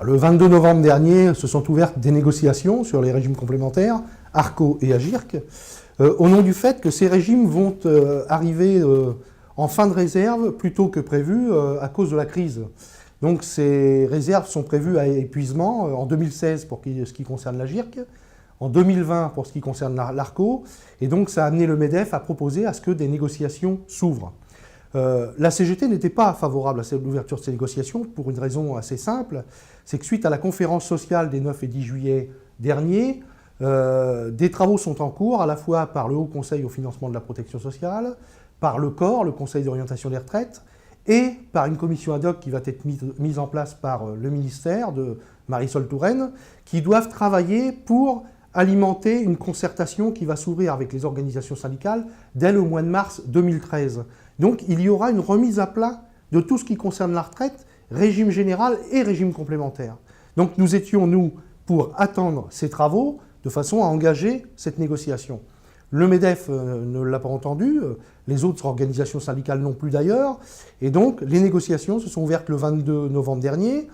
Le 22 novembre dernier, se sont ouvertes des négociations sur les régimes complémentaires, ARCO et AGIRC, au nom du fait que ces régimes vont arriver en fin de réserve plutôt que prévu à cause de la crise. Donc ces réserves sont prévues à épuisement en 2016 pour ce qui concerne l'AGIRC, en 2020 pour ce qui concerne l'ARCO, et donc ça a amené le MEDEF à proposer à ce que des négociations s'ouvrent. La CGT n'était pas favorable à l'ouverture de ces négociations pour une raison assez simple, c'est que suite à la conférence sociale des 9 et 10 juillet dernier, des travaux sont en cours à la fois par le Haut Conseil au financement de la protection sociale, par le COR, le Conseil d'orientation des retraites, et par une commission ad hoc qui va être mise en place par le ministère de Marisol Touraine, qui doivent travailler pour alimenter une concertation qui va s'ouvrir avec les organisations syndicales dès le mois de mars 2013. Donc il y aura une remise à plat de tout ce qui concerne la retraite, régime général et régime complémentaire. Donc nous étions, nous, pour attendre ces travaux de façon à engager cette négociation. Le MEDEF ne l'a pas entendu, les autres organisations syndicales non plus d'ailleurs, et donc les négociations se sont ouvertes le 22 novembre dernier.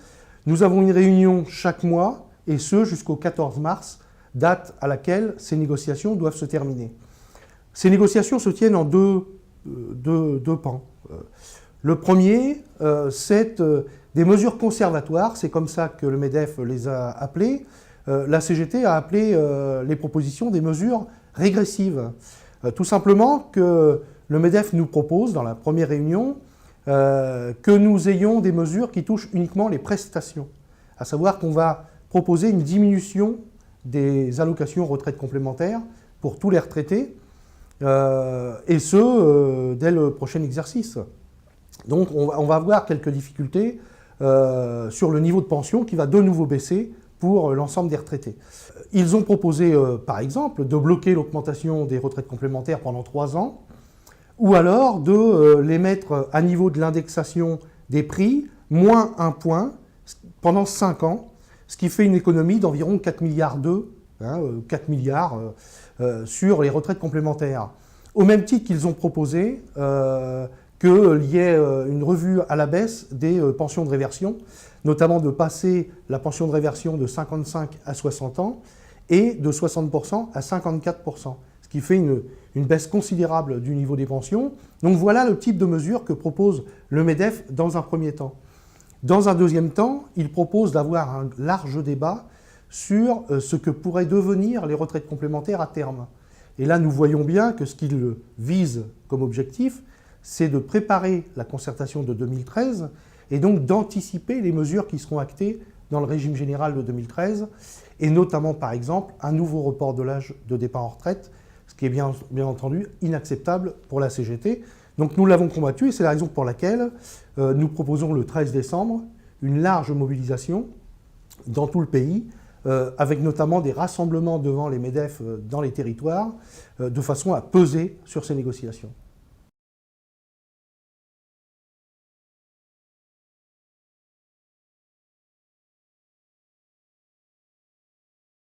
Nous avons une réunion chaque mois, et ce jusqu'au 14 mars, date à laquelle ces négociations doivent se terminer. Ces négociations se tiennent en deux pans. Le premier, c'est des mesures conservatoires, c'est comme ça que le MEDEF les a appelées. La CGT a appelé les propositions des mesures régressives. Tout simplement que le MEDEF nous propose, dans la première réunion, que nous ayons des mesures qui touchent uniquement les prestations. À savoir qu'on va proposer une diminution des allocations retraite complémentaires pour tous les retraités, et ce, dès le prochain exercice. Donc on va avoir quelques difficultés sur le niveau de pension qui va de nouveau baisser pour l'ensemble des retraités. Ils ont proposé, par exemple, de bloquer l'augmentation des retraites complémentaires pendant 3 ans, ou alors de les mettre à niveau de l'indexation des prix, moins 1 point, pendant 5 ans, ce qui fait une économie d'environ 4 milliards 4 milliards sur les retraites complémentaires. Au même titre qu'ils ont proposé qu'il y ait une revue à la baisse des pensions de réversion, notamment de passer la pension de réversion de 55 à 60 ans et de 60% à 54%, ce qui fait une baisse considérable du niveau des pensions. Donc voilà le type de mesures que propose le MEDEF dans un premier temps. Dans un deuxième temps, il propose d'avoir un large débat sur ce que pourraient devenir les retraites complémentaires à terme. Et là, nous voyons bien que ce qu'il vise comme objectif, c'est de préparer la concertation de 2013 et donc d'anticiper les mesures qui seront actées dans le régime général de 2013, et notamment, par exemple, un nouveau report de l'âge de départ en retraite, ce qui est bien entendu inacceptable pour la CGT. Donc nous l'avons combattu, et c'est la raison pour laquelle nous proposons le 13 décembre une large mobilisation dans tout le pays, avec notamment des rassemblements devant les MEDEF dans les territoires, de façon à peser sur ces négociations.